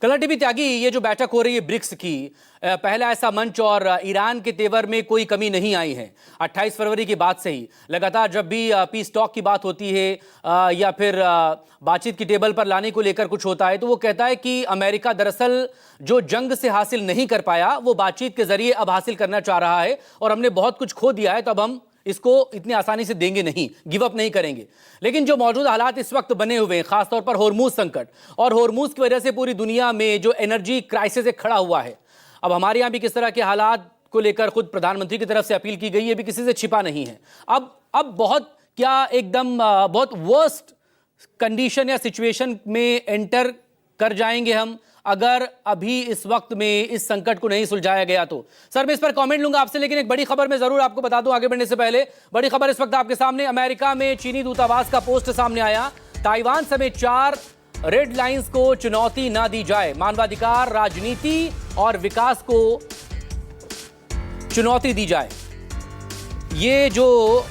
Colour TV त्यागी, ये जो बैठक हो रही है ब्रिक्स की, पहला ऐसा मंच और ईरान के तेवर में कोई कमी नहीं आई है। 28 फरवरी की बात से ही लगातार जब भी पीस टॉक की बात होती है या फिर बातचीत की टेबल पर लाने को लेकर कुछ होता है तो वो कहता है कि अमेरिका दरअसल जो जंग से हासिल नहीं कर पाया वो बातचीत के जरिए अब हासिल करना चाह रहा है और हमने बहुत कुछ खो दिया है, तो अब हम इसको इतनी आसानी से देंगे नहीं, गिव अप नहीं करेंगे। लेकिन जो मौजूदा हालात इस वक्त बने हुए हैं, खासतौर पर होर्मुज संकट और होर्मुज की वजह से पूरी दुनिया में जो एनर्जी क्राइसिस एक खड़ा हुआ है, अब हमारे यहाँ भी किस तरह के हालात को लेकर खुद प्रधानमंत्री की तरफ से अपील की गई है, भी किसी से छिपा नहीं है। अब बहुत क्या एकदम बहुत वर्स्ट कंडीशन या सिचुएशन में एंटर कर जाएंगे हम अगर अभी इस वक्त में इस संकट को नहीं सुलझाया गया तो। सर मैं इस पर कमेंट लूंगा आपसे, लेकिन एक बड़ी खबर मैं जरूर आपको बता दूं आगे बढ़ने से पहले। बड़ी खबर इस वक्त आपके सामने, अमेरिका में चीनी दूतावास का पोस्ट सामने आया। ताइवान समेत 4 रेड लाइंस को चुनौती ना दी जाए, मानवाधिकार, राजनीति और विकास को चुनौती दी जाए। ये जो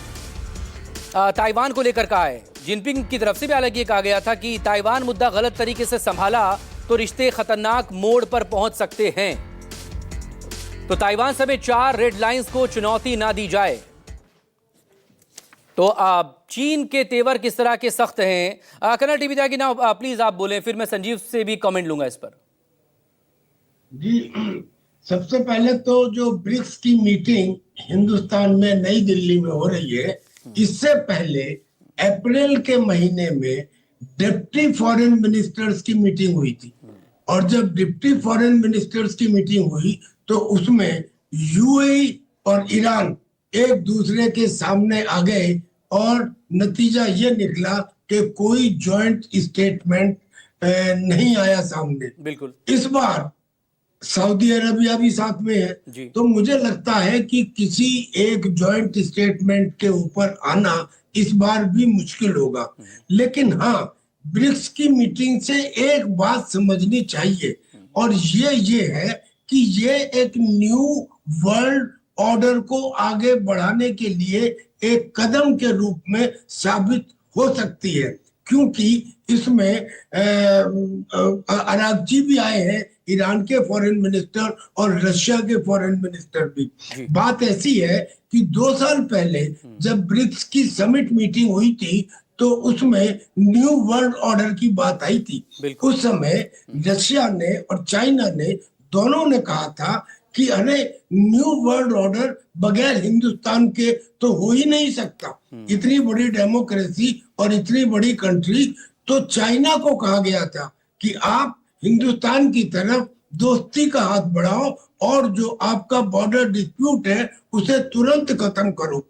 ताइवान को लेकर कहा है, जिनपिंग की तरफ से भी हालांकि कहा गया था कि ताइवान मुद्दा गलत तरीके से संभाला तो रिश्ते खतरनाक मोड़ पर पहुंच सकते हैं। तो ताइवान समेत 4 रेड लाइंस को चुनौती ना दी जाए। तो चीन के तेवर किस तरह के सख्त हैं? कन्नड़ टीवी त्यागी ना, प्लीज आप बोलें, फिर मैं संजीव से भी कमेंट लूंगा इस पर। जी, सबसे पहले तो जो ब्रिक्स की मीटिंग हिंदुस्तान में नई दिल्ली में हो रही है, इससे पहले अप्रैल के महीने में डिप्टी फॉरेन मिनिस्टर्स की मीटिंग हुई थी। और जब डिप्टी फॉरेन मिनिस्टर्स की मीटिंग हुई तो उसमें यूएई और ईरान एक दूसरे के सामने आ गए और नतीजा ये निकला कि कोई जॉइंट स्टेटमेंट नहीं आया सामने। बिल्कुल। इस बार सऊदी अरबिया भी साथ में है, तो मुझे लगता है कि किसी एक जॉइंट स्टेटमेंट के ऊपर आना इस बार भी मुश्किल होगा। लेकिन हाँ, ब्रिक्स की मीटिंग से एक बात समझनी चाहिए और ये है कि ये एक न्यू वर्ल्ड ऑर्डर को आगे बढ़ाने के लिए एक कदम के रूप में साबित हो सकती है, क्योंकि इसमें अरागची भी आए हैं, ईरान के फॉरेन मिनिस्टर और रशिया के फॉरेन मिनिस्टर भी। बात ऐसी है कि 2 साल पहले जब ब्रिक्स की समिट मीटिंग हुई थी तो उसमें न्यू वर्ल्ड ऑर्डर की बात आई थी। उस समय रशिया ने और चाइना ने दोनों ने कहा था कि अरे न्यू वर्ल्ड ऑर्डर बगैर हिंदुस्तान के तो हो ही नहीं सकता। इतनी बड़ी डेमोक्रेसी और इतनी बड़ी कंट्री। तो चाइना को कहा गया था कि आप हिंदुस्तान की तरफ दोस्ती का हाथ बढ़ाओ और जो आपका बॉर्डर डिस्प्यूट है उसे तुरंत खत्म करो।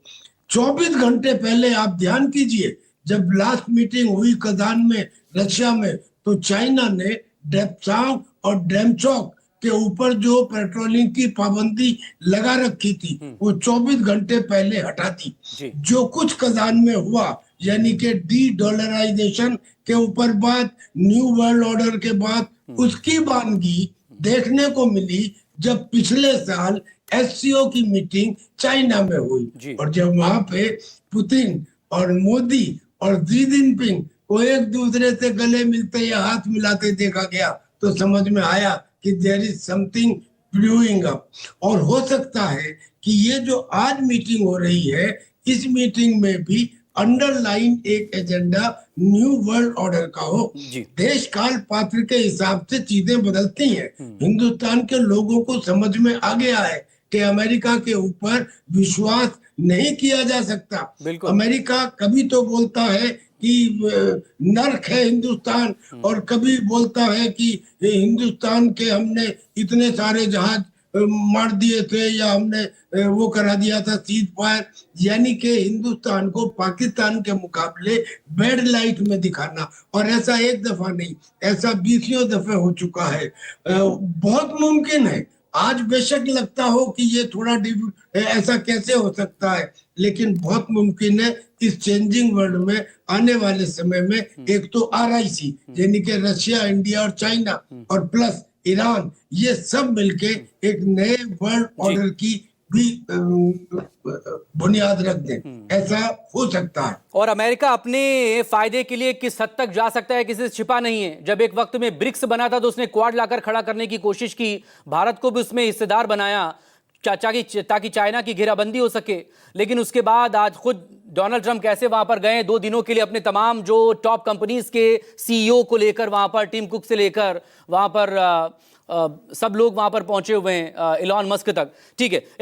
24 घंटे पहले आप ध्यान कीजिए, जब लास्ट मीटिंग हुई कजान में रशिया में, तो चाइना ने डेप्सांग और डेमचौक के ऊपर जो पेट्रोलिंग की पाबंदी लगा रखी थी वो 24 घंटे पहले हटा दी। जो कुछ कजान में हुआ, यानी कि डी डॉलराइजेशन के ऊपर बात, न्यू वर्ल्ड ऑर्डर के बाद उसकी वानगी देखने को मिली जब पिछले साल एससीओ की मीटिंग चाइना में हुई और जब वहां पे पुतिन और मोदी और शी जिनपिंग को एक दूसरे से गले मिलते या हाथ मिलाते देखा गया तो समझ में आया कि there is something brewing up. और हो सकता है कि ये जो आज मीटिंग हो रही है, इस मीटिंग में भी अंडरलाइन एक एजेंडा न्यू वर्ल्ड ऑर्डर का हो। देश काल पात्र के हिसाब से चीजें बदलती हैं। हिंदुस्तान के लोगों को समझ में आ गया है कि अमेरिका के ऊपर विश्वास नहीं किया जा सकता। अमेरिका कभी तो बोलता है कि नर्क है हिंदुस्तान और कभी बोलता है कि हिंदुस्तान के हमने इतने सारे जहाज मार दिए थे या हमने वो करा दिया था सीज फायर। यानी कि हिंदुस्तान को पाकिस्तान के मुकाबले बैड लाइट में दिखाना, और ऐसा एक दफा नहीं, ऐसा 20 दफे हो चुका है। बहुत मुमकिन है, आज बेशक लगता हो कि ये थोड़ा ऐसा कैसे हो सकता है, लेकिन बहुत मुमकिन है इस चेंजिंग वर्ल्ड में आने वाले समय में एक तो आरआईसी यानी कि रशिया, इंडिया और चाइना और प्लस ईरान, ये सब मिलके एक नए वर्ल्ड ऑर्डर की भी बुनियाद रख दें, ऐसा हो सकता है। और अमेरिका अपने फायदे के लिए किस हद तक जा सकता है किसी से छिपा नहीं है। जब एक वक्त में ब्रिक्स बना था तो उसने क्वाड लाकर खड़ा करने की कोशिश की, भारत को भी उसमें हिस्सेदार बनाया ताकि चाइना की घेराबंदी हो सके। लेकिन उसके बाद आज खुद डोनाल्ड ट्रंप कैसे वहां पर गए 2 दिनों के लिए, अपने तमाम जो टॉप कंपनीज के सीईओ को लेकर वहां पर, टिम कुक से लेकर वहां पर सब लोग वहां पर पहुंचे हुए हैं, इलॉन मस्क तक। ठीक है।